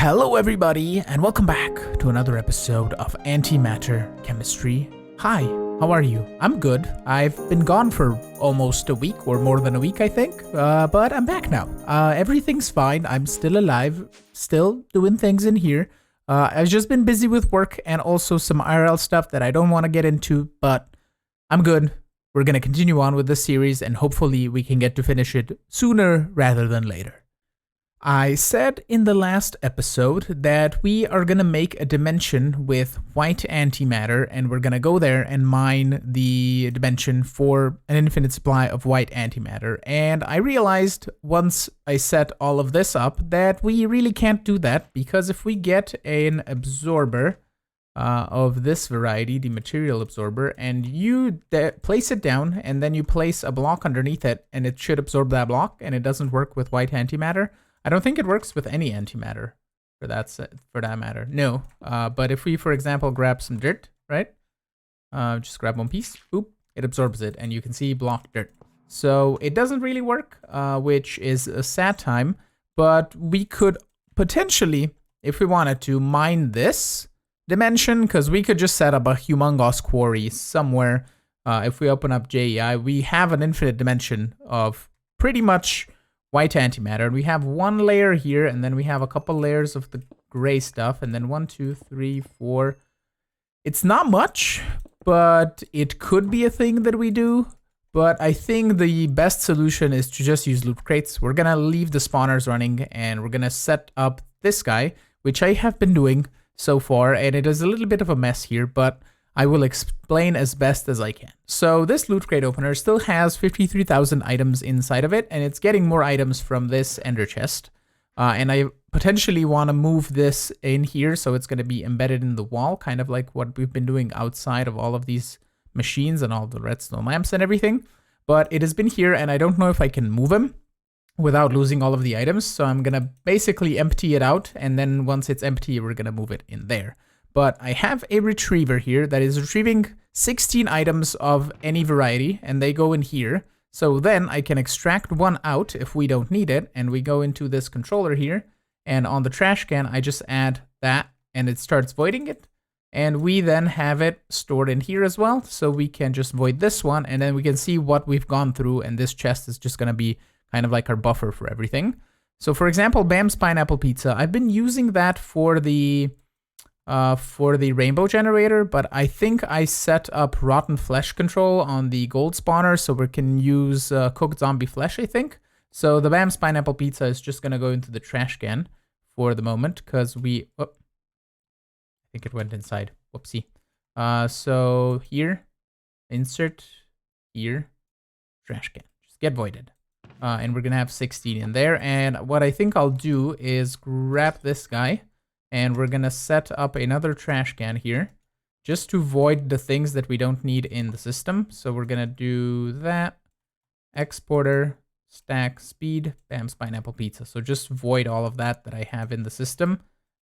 Hello everybody, and welcome back to another episode of Antimatter Chemistry. Hi, how are you? I'm good. I've been gone for almost a week, or more than a week I think, but I'm back now. Everything's fine, I'm still alive, still doing things in here. I've just been busy with work and also some IRL stuff that I don't want to get into, but I'm good. We're going to continue on with this series and hopefully we can get to finish it sooner rather than later. I said in the last episode that we are going to make a dimension with white antimatter, and we're going to go there and mine the dimension for an infinite supply of white antimatter. And I realized once I set all of this up that we really can't do that, because if we get an absorber of this variety, the material absorber, and you place it down and then you place a block underneath it, and it should absorb that block, and it doesn't work with white antimatter. I don't think it works with any antimatter for that matter. No, but if we, for example, grab some dirt, right? Just grab one piece, boop, it absorbs it, and you can see block dirt. So it doesn't really work, which is a sad time, but we could potentially, if we wanted to, mine this dimension, because we could just set up a humongous quarry somewhere. If we open up JEI, we have an infinite dimension of pretty much white antimatter, and we have one layer here, and then we have a couple layers of the gray stuff, and then 1, 2, 3, 4. It's not much, but it could be a thing that we do. But I think the best solution is to just use loot crates. We're gonna leave the spawners running, and we're gonna set up this guy, which I have been doing so far, and it is a little bit of a mess here, but I will explain as best as I can. So this loot crate opener still has 53,000 items inside of it, and it's getting more items from this ender chest. And I potentially want to move this in here, so it's going to be embedded in the wall, kind of like what we've been doing outside of all of these machines and all the redstone lamps and everything. But it has been here, and I don't know if I can move him without losing all of the items. So I'm going to basically empty it out, and then once it's empty, we're going to move it in there. But I have a retriever here that is retrieving 16 items of any variety, and they go in here. So then I can extract one out if we don't need it, and we go into this controller here, and on the trash can, I just add that, and it starts voiding it. And we then have it stored in here as well, so we can just void this one, and then we can see what we've gone through, and this chest is just gonna be kind of like our buffer for everything. So for example, Bam's Pineapple Pizza, I've been using that for the rainbow generator, but I think I set up rotten flesh control on the gold spawner so we can use cooked zombie flesh, I think. So the Bam's Pineapple Pizza is just going to go into the trash can for the moment, because I think it went inside. Whoopsie. So here, insert, here, trash can. Just get voided. And we're going to have 16 in there. And what I think I'll do is grab this guy, and we're gonna set up another trash can here just to void the things that we don't need in the system. So we're gonna do that, exporter, stack, speed, Bam's Pineapple Pizza. So just void all of that I have in the system.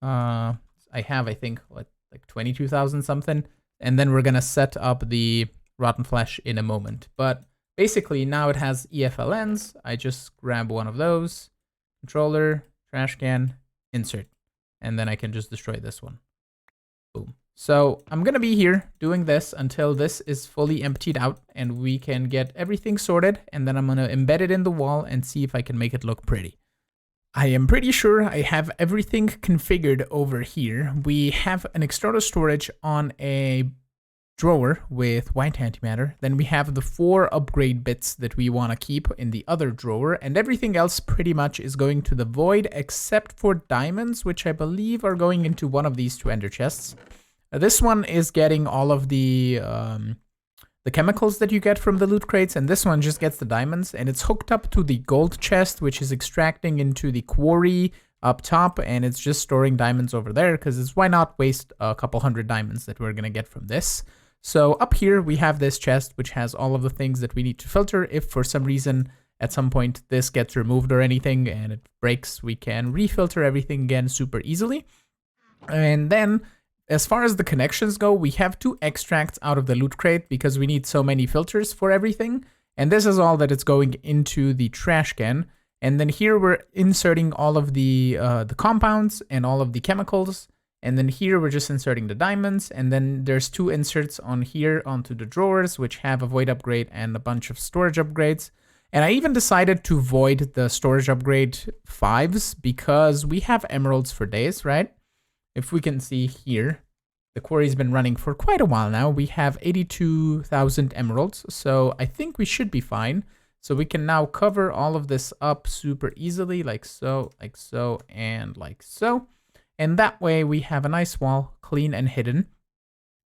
I have, I think, like 22,000 something. And then we're gonna set up the rotten flesh in a moment. But basically now it has EFLNs. I just grab one of those, controller, trash can, insert. And then I can just destroy this one. Boom. So I'm going to be here doing this until this is fully emptied out and we can get everything sorted. And then I'm going to embed it in the wall and see if I can make it look pretty. I am pretty sure I have everything configured over here. We have an external storage on a drawer with white antimatter. Then we have the 4 upgrade bits that we want to keep in the other drawer, and everything else pretty much is going to the void except for diamonds, which I believe are going into one of these 2 ender chests. This one is getting all of the chemicals that you get from the loot crates, and this one just gets the diamonds, and it's hooked up to the gold chest, which is extracting into the quarry up top, and it's just storing diamonds over there, because why not waste a couple hundred diamonds that we're going to get from this. So up here we have this chest which has all of the things that we need to filter. If for some reason at some point this gets removed or anything and it breaks, we can refilter everything again super easily. And then as far as the connections go, we have 2 extracts out of the loot crate because we need so many filters for everything. And this is all that it's going into the trash can. And then here we're inserting all of the compounds and all of the chemicals. And then here we're just inserting the diamonds. And then there's 2 inserts on here onto the drawers, which have a void upgrade and a bunch of storage upgrades. And I even decided to void the storage upgrade 5s because we have emeralds for days, right? If we can see here, the quarry's been running for quite a while now. We have 82,000 emeralds, so I think we should be fine. So we can now cover all of this up super easily, like so, and like so. And that way we have a nice wall, clean and hidden.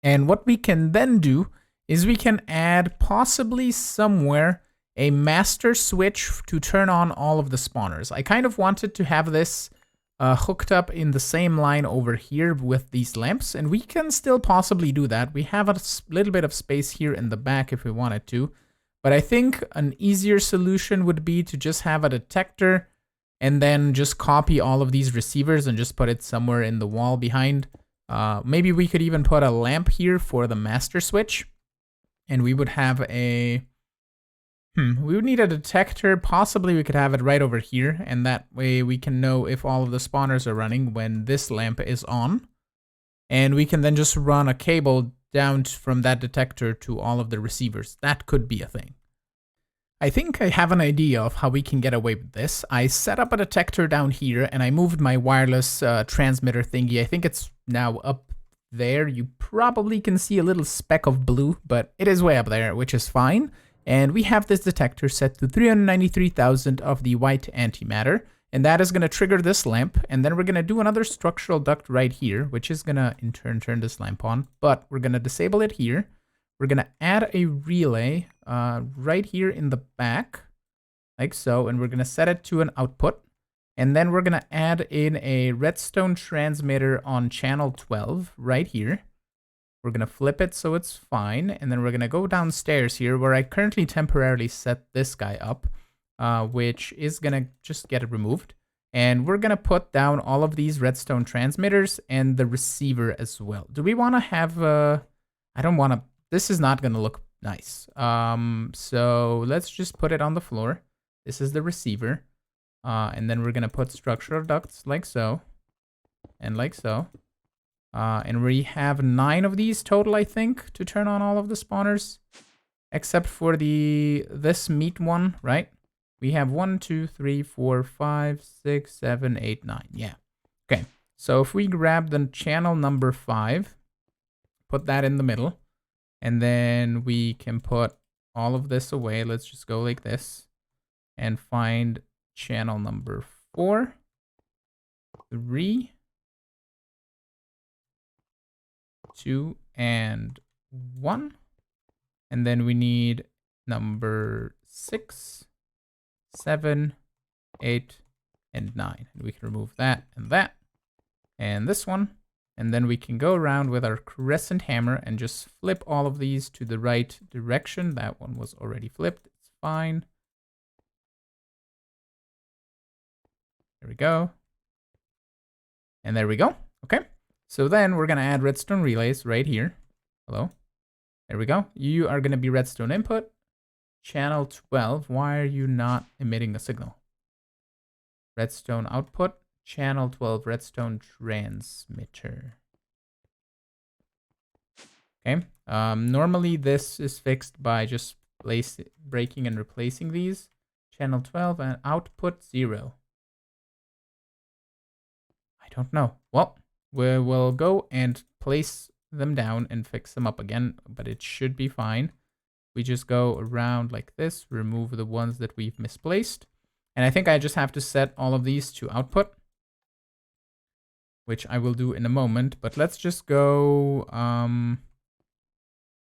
And what we can then do is we can add possibly somewhere a master switch to turn on all of the spawners. I kind of wanted to have this hooked up in the same line over here with these lamps, and we can still possibly do that. We have a little bit of space here in the back if we wanted to. But I think an easier solution would be to just have a detector and then just copy all of these receivers and just put it somewhere in the wall behind. Maybe we could even put a lamp here for the master switch. And we would have a... we would need a detector. Possibly we could have it right over here. And that way we can know if all of the spawners are running when this lamp is on. And we can then just run a cable down from that detector to all of the receivers. That could be a thing. I think I have an idea of how we can get away with this. I set up a detector down here and I moved my wireless transmitter thingy. I think it's now up there. You probably can see a little speck of blue, but it is way up there, which is fine. And we have this detector set to 393,000 of the white antimatter. And that is going to trigger this lamp. And then we're going to do another structural duct right here, which is going to in turn turn this lamp on. But we're going to disable it here. We're going to add a relay right here in the back, like so. And we're going to set it to an output. And then we're going to add in a redstone transmitter on channel 12 right here. We're going to flip it so it's fine. And then we're going to go downstairs here where I currently temporarily set this guy up. Which is going to just get it removed. And we're going to put down all of these redstone transmitters and the receiver as well. Do we want to have I don't want to... This is not going to look nice. So let's just put it on the floor. This is the receiver. And then we're going to put structural ducts like so. And like so. And we have 9 of these total, I think, to turn on all of the spawners. Except for this meat one, right? We have 1, 2, 3, 4, 5, 6, 7, 8, 9. Yeah. Okay. So if we grab the channel number 5, put that in the middle, and then we can put all of this away. Let's just go like this and find channel number 4, 3, 2, and 1. And then we need number 6, 7, 8, and 9. And we can remove that and this one. And then we can go around with our crescent hammer and just flip all of these to the right direction. That one was already flipped. It's fine. There we go. And there we go. Okay. So then we're going to add redstone relays right here. Hello. There we go. You are going to be redstone input. Channel 12, why are you not emitting a signal? Redstone output, channel 12 redstone transmitter. Okay, normally this is fixed by just breaking and replacing these. Channel 12 and output 0. I don't know. Well, we will go and place them down and fix them up again, but it should be fine. We just go around like this, remove the ones that we've misplaced. And I think I just have to set all of these to output, which I will do in a moment. But let's just go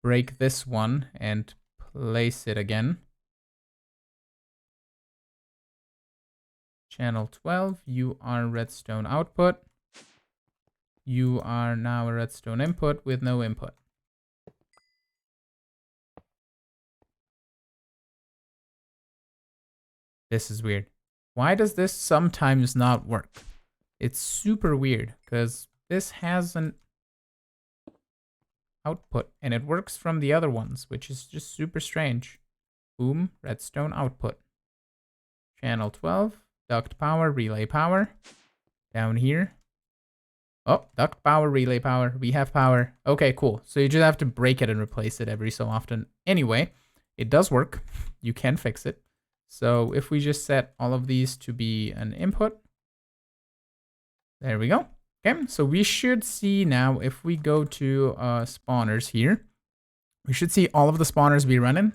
break this one and place it again. Channel 12, you are redstone output. You are now a redstone input with no input. This is weird. Why does this sometimes not work? It's super weird because this has an output and it works from the other ones, which is just super strange. Boom, redstone output. channel 12, duct power, relay power, down here. Oh, duct power, relay power, we have power. Okay, cool. So you just have to break it and replace it every so often. Anyway, it does work. You can fix it. So if we just set all of these to be an input, there we go. Okay, so we should see now if we go to spawners here, we should see all of the spawners be running.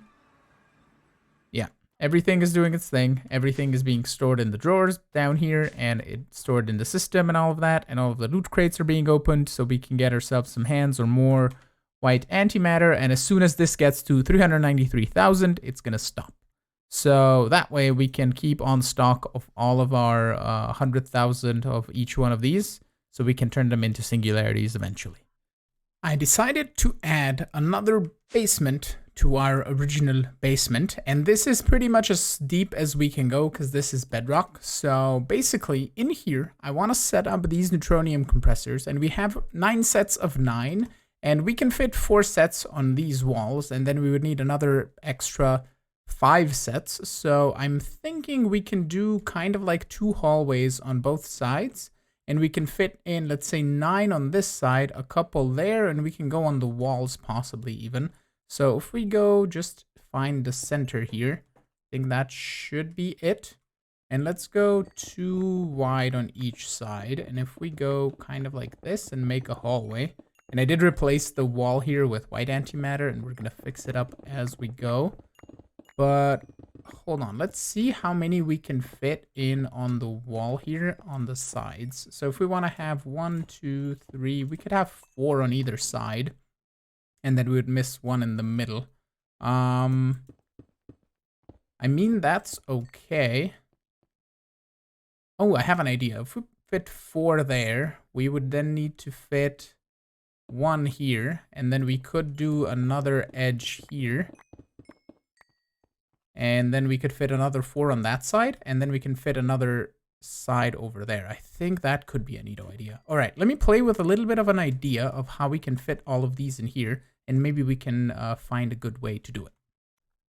Yeah, everything is doing its thing. Everything is being stored in the drawers down here, and it's stored in the system and all of that. And all of the loot crates are being opened so we can get ourselves some hands or more white antimatter. And as soon as this gets to 393,000, it's going to stop. So that way we can keep on stock of all of our 100,000 of each one of these, so we can turn them into singularities eventually. I decided to add another basement to our original basement, and this is pretty much as deep as we can go because this is bedrock. So basically in here I want to set up these neutronium compressors, and we have 9 sets of 9, and we can fit 4 sets on these walls, and then we would need another extra 5 sets. So I'm thinking we can do kind of like 2 hallways on both sides, and we can fit in, let's say, 9 on this side, a couple there, and we can go on the walls possibly even. So if we go just find the center here, I think that should be it. And let's go 2 wide on each side. And if we go kind of like this and make a hallway, and I did replace the wall here with white antimatter, and we're gonna fix it up as we go. But hold on, let's see how many we can fit in on the wall here on the sides. So if we want to have 1, 2, 3, we could have 4 on either side, and then we would miss 1 in the middle. I mean, that's okay. Oh, I have an idea. If we fit 4 there, we would then need to fit 1 here, and then we could do another edge here. And then we could fit another 4 on that side, and then we can fit another side over there. I think that could be a neato idea. All right, let me play with a little bit of an idea of how we can fit all of these in here, and maybe we can find a good way to do it.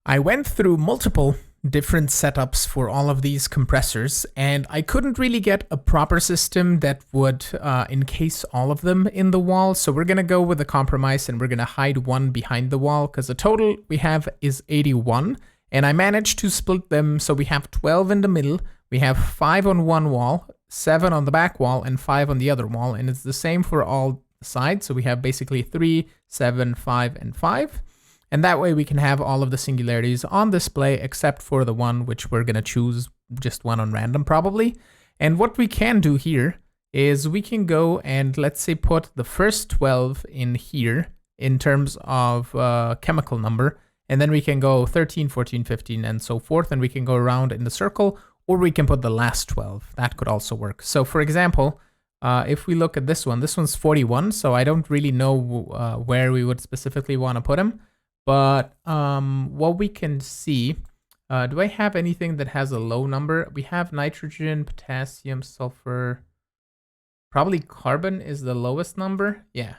I went through multiple different setups for all of these compressors, and I couldn't really get a proper system that would encase all of them in the wall. So we're gonna go with a compromise, and we're gonna hide 1 behind the wall, because the total we have is 81. And I managed to split them so we have 12 in the middle, we have 5 on one wall, 7 on the back wall, and 5 on the other wall. And it's the same for all sides, so we have basically 3, 7, 5, and 5. And that way we can have all of the singularities on display except for the one which we're going to choose, just one on random probably. And what we can do here is we can go and let's say put the first 12 in here in terms of chemical number. And then we can go 13, 14, 15, and so forth. And we can go around in the circle, or we can put the last 12. That could also work. So for example, if we look at this one's 41. So I don't really know where we would specifically want to put him. But what we can see, do I have anything that has a low number? We have nitrogen, potassium, sulfur. Probably carbon is the lowest number. Yeah.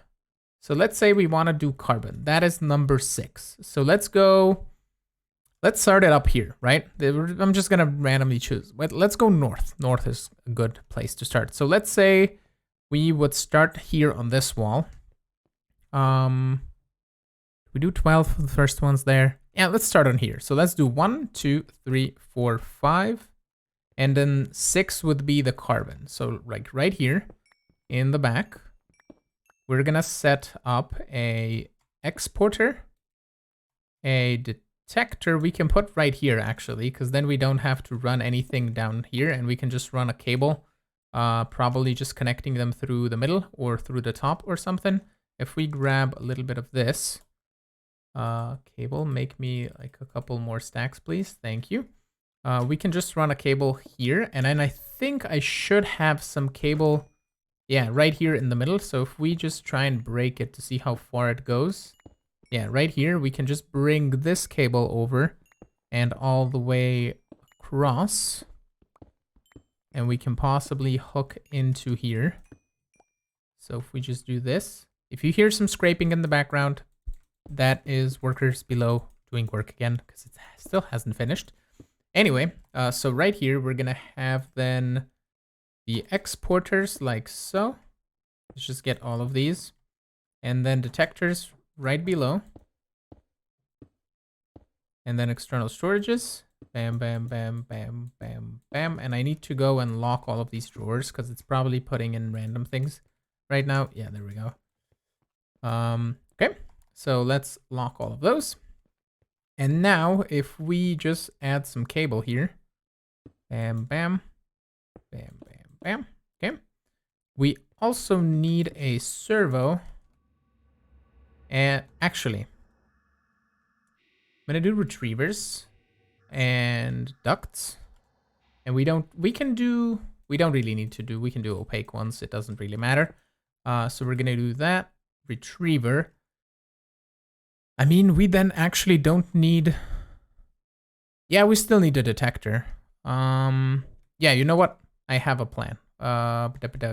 So let's say we want to do carbon. That is number 6. So let's start it up here, right? I'm just going to randomly choose. Let's go north. North is a good place to start. So let's say we would start here on this wall. We do 12 for the first ones there. Yeah, let's start on here. So let's do 1, 2, 3, 4, 5. And then 6 would be the carbon. So like right here in the back, we're gonna set up a exporter, a detector we can put right here actually, because then we don't have to run anything down here and we can just run a cable, probably just connecting them through the middle or through the top or something. If we grab a little bit of this cable, make me like a couple more stacks, please. Thank you. We can just run a cable here, and then I think I should have some cable. Yeah, right here in the middle. So if we just try and break it to see how far it goes. Yeah, right here, we can just bring this cable over and all the way across. And we can possibly hook into here. So if we just do this, if you hear some scraping in the background, that is workers below doing work again because it still hasn't finished. Anyway, so right here, we're gonna have then the exporters like so. Let's just get all of these. And then detectors right below. And then external storages. Bam, bam, bam, bam, bam, bam. And I need to go and lock all of these drawers because it's probably putting in random things right now. Yeah, there we go. Okay, so let's lock all of those. And now if we just add some cable here. Bam, bam, bam, bam, bam. Okay. We also need a servo. And actually, I'm gonna do retrievers and ducts. And we don't really need to do, we can do opaque ones. It doesn't really matter. So we're gonna do that. Retriever. I mean, we then actually don't need, yeah, we still need a detector. Yeah, you know what? I have a plan.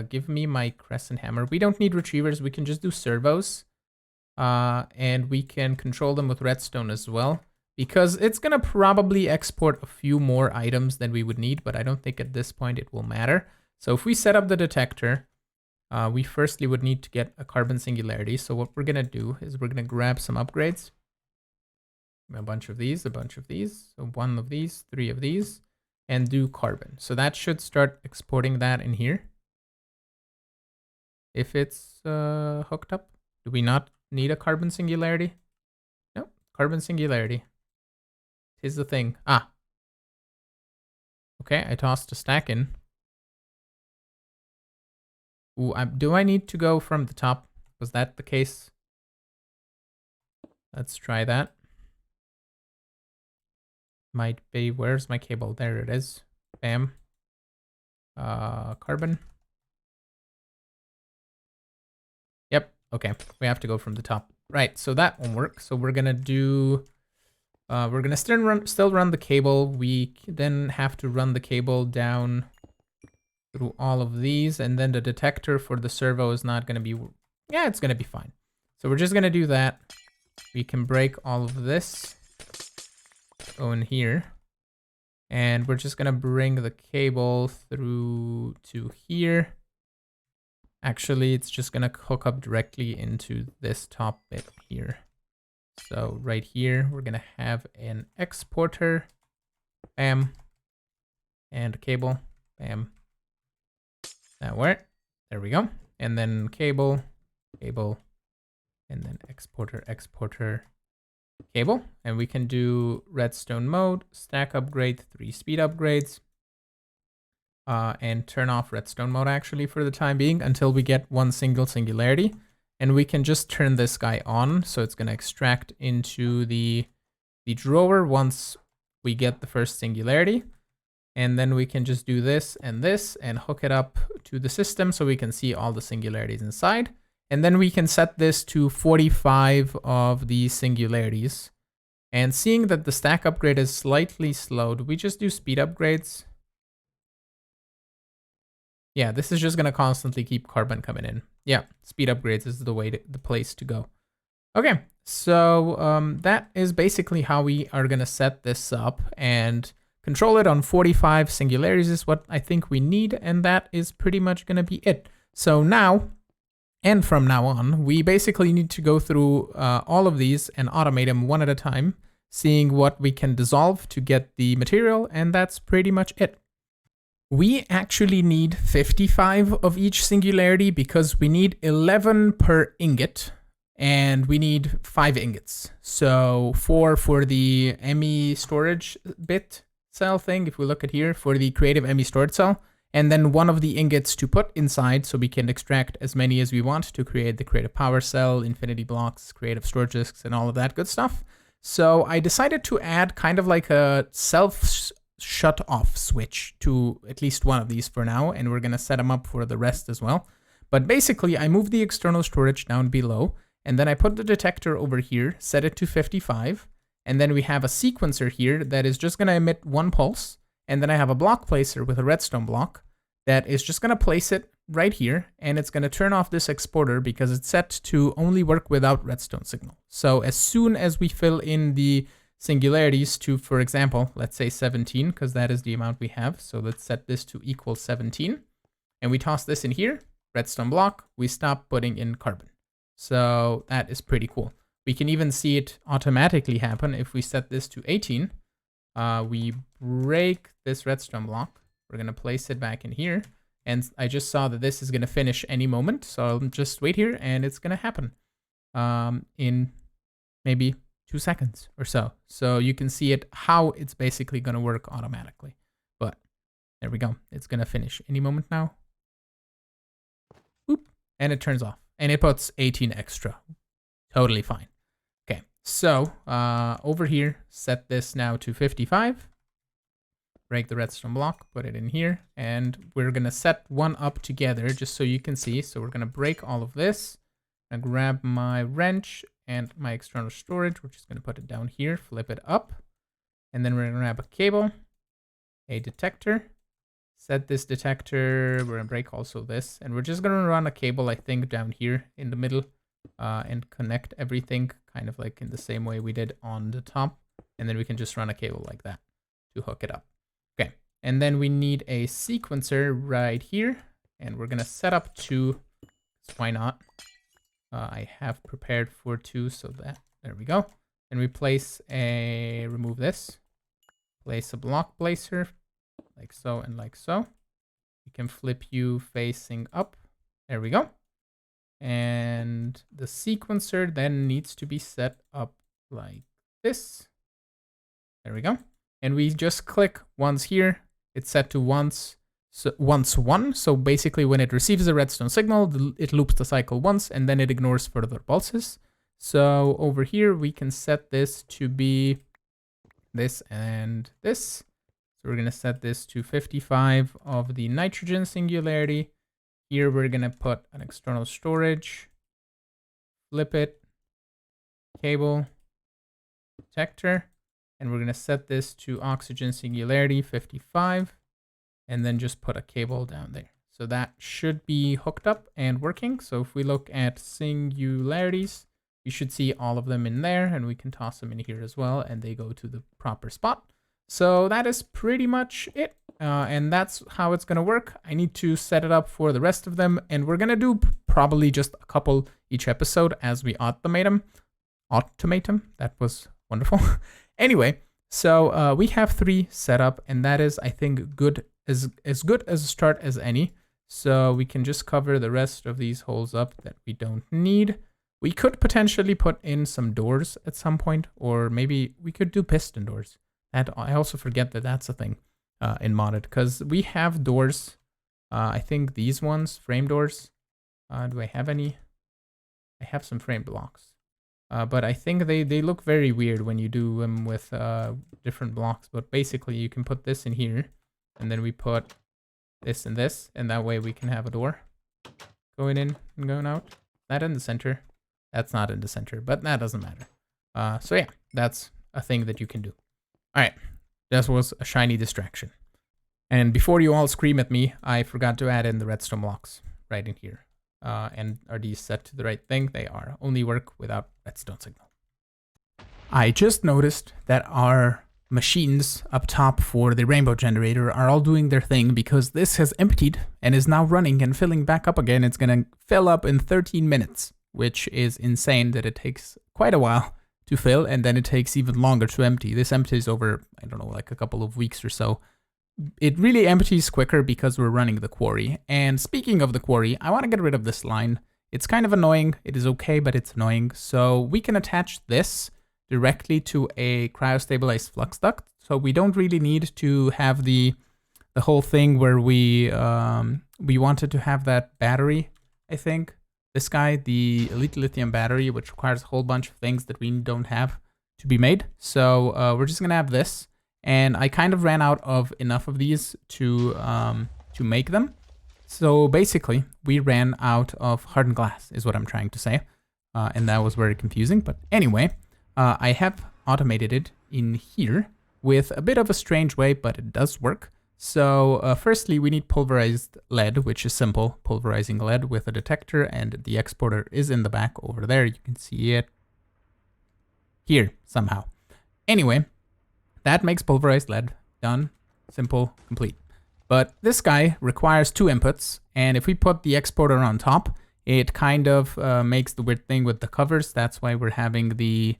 Give me my crescent hammer. We don't need retrievers. We can just do servos. And we can control them with redstone as well, because it's gonna probably export a few more items than we would need, but I don't think at this point it will matter. So if we set up the detector, we firstly would need to get a carbon singularity. So what we're gonna do is we're gonna grab some upgrades. A bunch of these, so 1 of these, 3 of these, and do carbon. So that should start exporting that in here. If it's hooked up, do we not need a carbon singularity? No, carbon singularity. Here's the thing. Ah. Okay, I tossed a stack in. Ooh, do I need to go from the top? Was that the case? Let's try that. Might be, where's my cable? There it is. Bam. Carbon. Yep, okay. We have to go from the top. Right, so that won't work. So we're gonna do, we're gonna still run the cable. We then have to run the cable down through all of these, and then the detector for the servo is not gonna be, yeah, it's gonna be fine. So we're just gonna do that. We can break all of this. Go in here. And we're just gonna bring the cable through to here. Actually, it's just gonna hook up directly into this top bit here. So right here, we're gonna have an exporter, bam, and a cable, bam. That worked. There we go. And then cable, cable, and then exporter, exporter, cable. And we can do redstone mode, stack upgrade, 3 speed upgrades. And turn off redstone mode actually for the time being until we get 1 single singularity. And we can just turn this guy on. So it's going to extract into the drawer once we get the first singularity. And then we can just do this and hook it up to the system so we can see all the singularities inside. And then we can set this to 45 of these singularities. And seeing that the stack upgrade is slightly slow, do we just do speed upgrades? Yeah, this is just gonna constantly keep carbon coming in. Yeah, speed upgrades is the place to go. Okay, so that is basically how we are gonna set this up and control it on 45 singularities is what I think we need, and that is pretty much gonna be it. So now, and from now on, we basically need to go through all of these and automate them one at a time, seeing what we can dissolve to get the material, and that's pretty much it. We actually need 55 of each singularity because we need 11 per ingot and we need 5 ingots. So 4 for the ME storage bit cell thing, if we look at here, for the creative ME storage cell, and then 1 of the ingots to put inside so we can extract as many as we want to create the creative power cell, infinity blocks, creative storage disks, and all of that good stuff. So I decided to add kind of like a shut off switch to at least one of these for now, and we're gonna set them up for the rest as well. But basically I moved the external storage down below, and then I put the detector over here, set it to 55, and then we have a sequencer here that is just gonna emit 1 pulse, and then I have a block placer with a redstone block that is just gonna place it right here, and it's gonna turn off this exporter because it's set to only work without redstone signal. So as soon as we fill in the singularities to, for example, let's say 17, because that is the amount we have. So let's set this to equal 17. And we toss this in here, redstone block, we stop putting in carbon. So that is pretty cool. We can even see it automatically happen if we set this to 18. We break this redstone block. We're going to place it back in here. And I just saw that this is going to finish any moment. So I'll just wait here and it's going to happen in maybe 2 seconds or so. So you can see it, how it's basically going to work automatically. But there we go. It's going to finish any moment now. Boop, and it turns off. And it puts 18 extra. Totally fine. Okay, so over here, set this now to 55. Break the redstone block, put it in here. And we're going to set one up together just so you can see. So we're going to break all of this. I'm going to grab my wrench and my external storage. We're just going to put it down here, flip it up. And then we're going to grab a cable, a detector. Set this detector, we're gonna break also this, and we're just gonna run a cable, I think, down here in the middle and connect everything kind of like in the same way we did on the top. And then we can just run a cable like that to hook it up. Okay, and then we need a sequencer right here, and we're gonna set up 2, why not? I have prepared for 2, so that, there we go. And we remove this, place a block placer, like so and like so. We can flip you facing up. There we go. And the sequencer then needs to be set up like this. There we go. And we just click once here. It's set to once 1. So basically when it receives a redstone signal, it loops the cycle once and then it ignores further pulses. So over here, we can set this to be this and this. So we're going to set this to 55 of the nitrogen singularity. Here we're going to put an external storage, flip it, cable, detector, and we're going to set this to oxygen singularity 55, and then just put a cable down there. So that should be hooked up and working. So if we look at singularities, you should see all of them in there, and we can toss them in here as well, and they go to the proper spot. So that is pretty much it. And that's how it's going to work. I need to set it up for the rest of them. And we're going to do probably just a couple each episode as we automate them. That was wonderful. Anyway, so we have 3 set up. And that is, I think, good as good as a start as any. So we can just cover the rest of these holes up that we don't need. We could potentially put in some doors at some point. Or maybe we could do piston doors. And I also forget that that's a thing in modded, because we have doors. I think these ones, frame doors. Do I have any? I have some frame blocks. But I think they look very weird when you do them with different blocks. But basically, you can put this in here. And then we put this and this. And that way we can have a door going in and going out. That in the center. That's not in the center, but that doesn't matter. So yeah, that's a thing that you can do. All right, this was a shiny distraction. And before you all scream at me, I forgot to add in the redstone blocks right in here. And are these set to the right thing? They are. Only work without redstone signal. I just noticed that our machines up top for the rainbow generator are all doing their thing because this has emptied and is now running and filling back up again. It's going to fill up in 13 minutes, which is insane that it takes quite a while to fill, and then it takes even longer to empty. This empties over, I don't know, like a couple of weeks or so. It really empties quicker because we're running the quarry. And speaking of the quarry, I want to get rid of this line. It's kind of annoying. It is okay, but it's annoying. So we can attach this directly to a cryostabilized flux duct. So we don't really need to have the whole thing where we wanted to have that battery, I think. This guy, the Elite Lithium battery, which requires a whole bunch of things that we don't have to be made. So we're just going to have this. And I kind of ran out of enough of these to make them. So basically, we ran out of hardened glass, is what I'm trying to say. And that was very confusing. But anyway, I have automated it in here with a bit of a strange way, but it does work. So firstly, we need pulverized lead, which is simple. Pulverizing lead with a detector, and the exporter is in the back over there. You can see it here somehow. Anyway, that makes pulverized lead. Done. Simple. Complete. But this guy requires 2 inputs, and if we put the exporter on top, it kind of makes the weird thing with the covers. That's why we're having the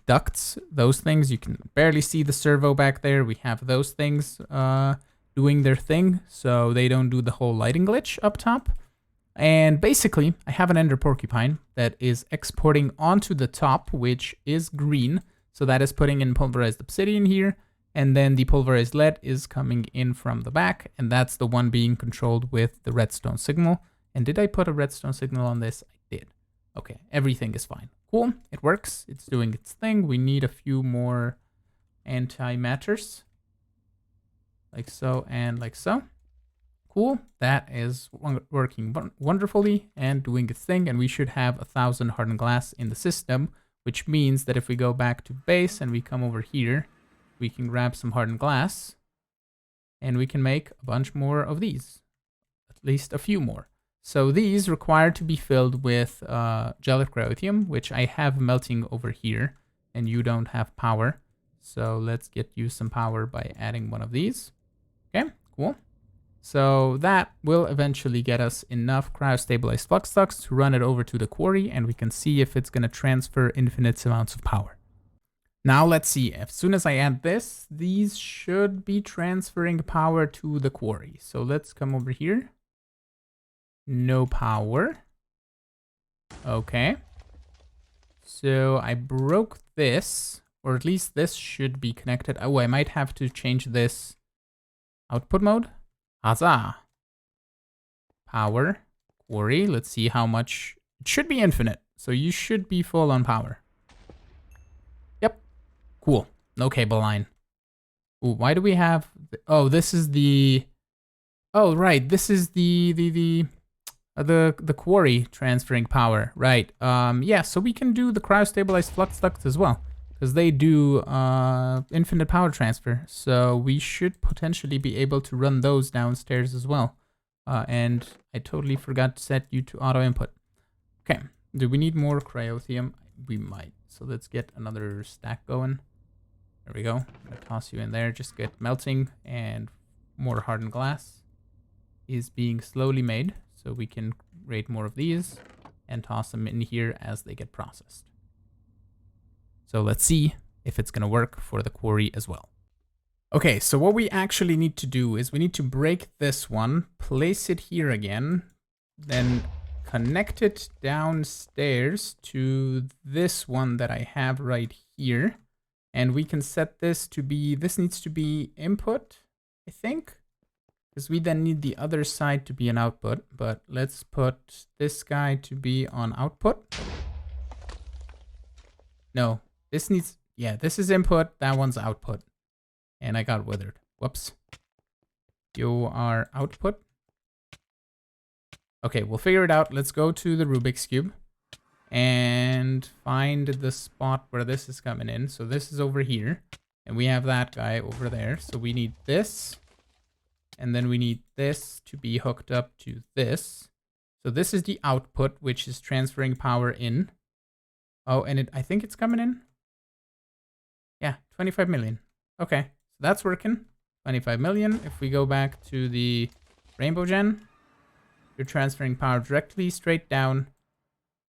ducts, those things. You can barely see the servo back there. We have those things doing their thing, so they don't do the whole lighting glitch up top. And basically, I have an ender porcupine that is exporting onto the top, which is green. So that is putting in pulverized obsidian here. And then the pulverized lead is coming in from the back, and that's the one being controlled with the redstone signal. And did I put a redstone signal on this? I did. Okay, everything is fine. Cool, it works. It's doing its thing. We need a few more antimatters. Like so and like so. Cool, that is working wonderfully and doing its thing. And we should have 1,000 hardened glass in the system, which means that if we go back to base and we come over here, we can grab some hardened glass and we can make a bunch more of these, at least a few more. So these require to be filled with gelid cryothium, which I have melting over here, and you don't have power. So let's get you some power by adding one of these. Okay, cool. So that will eventually get us enough cryostabilized flux ducts to run it over to the quarry, and we can see if it's going to transfer infinite amounts of power. Now let's see, as soon as I add this, these should be transferring power to the quarry. So let's come over here. No power. Okay. So I broke this, or at least this should be connected. Oh, I might have to change this output mode. Huzzah. Power, quarry. Let's see how much. It should be infinite, so you should be full on power. Cool. No cable line. Ooh, why do we have... Oh, this is the... Oh, right. This is the quarry transferring power. Right. Yeah, so we can do the cryostabilized flux ducts as well, because they do infinite power transfer. So we should potentially be able to run those downstairs as well. And I totally forgot to set you to auto input. Okay. Do we need more cryothium? We might. So let's get another stack going. There we go. I'm gonna toss you in there. Just get melting, and more hardened glass is being slowly made. So we can create more of these and toss them in here as they get processed. So let's see if it's gonna work for the quarry as well. Okay, so what we actually need to do is we need to break this one, place it here again, then connect it downstairs to this one that I have right here. And we can set this to be, this needs to be input, I think, because we then need the other side to be an output. But let's put this guy to be on output. No, this needs, yeah, this is input, that one's output. And I got withered. Whoops. You are output. Okay, we'll figure it out. Let's go to the Rubik's Cube and find the spot where this is coming in. So this is over here, and we have that guy over there. So we need this, and then we need this to be hooked up to this. So this is the output, which is transferring power in. Oh, and I think it's coming in. Yeah, 25 million. Okay, so that's working. 25 million. If we go back to the Rainbow Gen, you're transferring power directly straight down.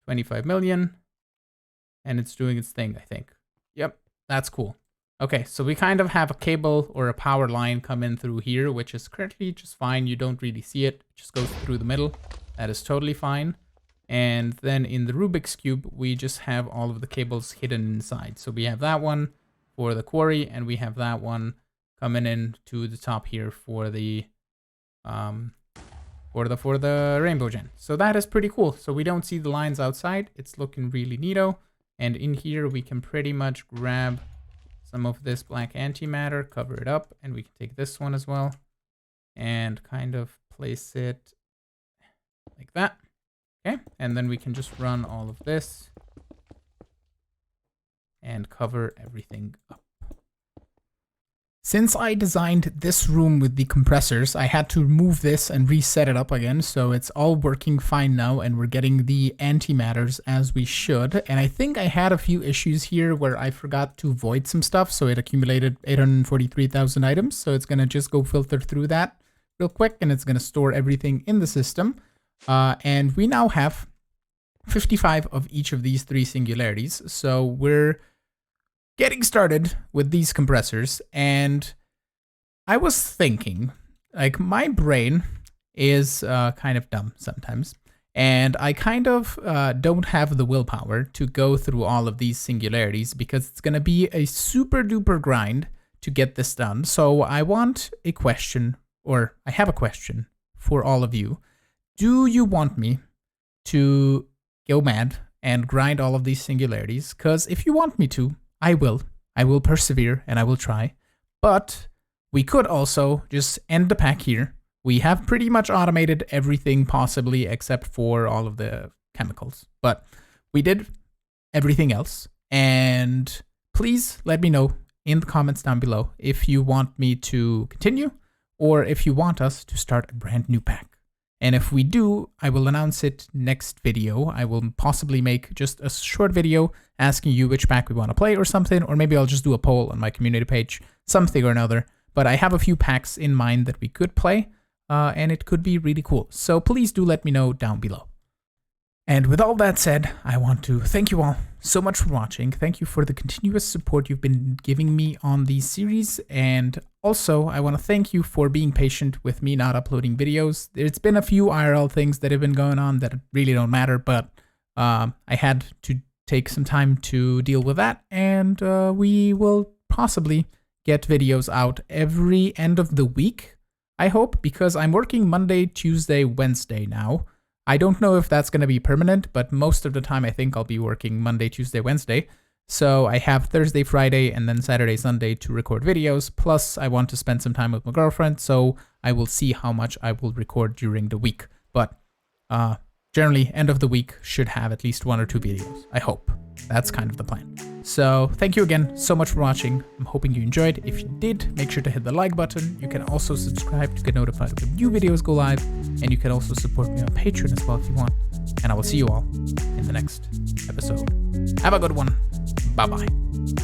25 million, and it's doing its thing, I think. Yep, that's cool. Okay, so we kind of have a cable or a power line come in through here, which is currently just fine. You don't really see it. It just goes through the middle. That is totally fine. And then in the Rubik's Cube, we just have all of the cables hidden inside. So we have that one for the quarry, and we have that one coming in to the top here for the Rainbow Gen. So that is pretty cool. So we don't see the lines outside. It's looking really neato. And in here, we can pretty much grab some of this black antimatter, cover it up, and we can take this one as well and kind of place it like that. Okay, and then we can just run all of this and cover everything up. Since I designed this room with the compressors, I had to remove this and reset it up again, so it's all working fine now, and we're getting the antimatters as we should. And I think I had a few issues here where I forgot to void some stuff, so it accumulated 843,000 items, so it's gonna just go filter through that real quick, and it's gonna store everything in the system. And we now have 55 of each of these 3 singularities, so we're getting started with these compressors. And I was thinking, like, my brain is kind of dumb sometimes, and I kind of don't have the willpower to go through all of these singularities because it's going to be a super duper grind to get this done. So I want a question, or I have a question for all of you. Do you want me to go mad and grind all of these singularities? Because if you want me to, I will persevere and I will try, but we could also just end the pack here. We have pretty much automated everything possibly except for all of the chemicals, but we did everything else. And please let me know in the comments down below if you want me to continue or if you want us to start a brand new pack. And if we do, I will announce it next video. I will possibly make just a short video asking you which pack we want to play or something, or maybe I'll just do a poll on my community page, something or another. But I have a few packs in mind that we could play, and it could be really cool. So please do let me know down below. And with all that said, I want to thank you all so much for watching. Thank you for the continuous support you've been giving me on these series. And also, I want to thank you for being patient with me not uploading videos. There's been a few IRL things that have been going on that really don't matter, but I had to take some time to deal with that. And we will possibly get videos out every end of the week, I hope, because I'm working Monday, Tuesday, Wednesday now. I don't know if that's going to be permanent, but most of the time I think I'll be working Monday, Tuesday, Wednesday. So I have Thursday, Friday, and then Saturday, Sunday to record videos. Plus, I want to spend some time with my girlfriend, so I will see how much I will record during the week. But generally, end of the week should have at least 1 or 2 videos. I hope. That's kind of the plan. So thank you again so much for watching. I'm hoping you enjoyed. If you did, make sure to hit the like button. You can also subscribe to get notified when new videos go live. And you can also support me on Patreon as well if you want. And I will see you all in the next episode. Have a good one. Bye-bye.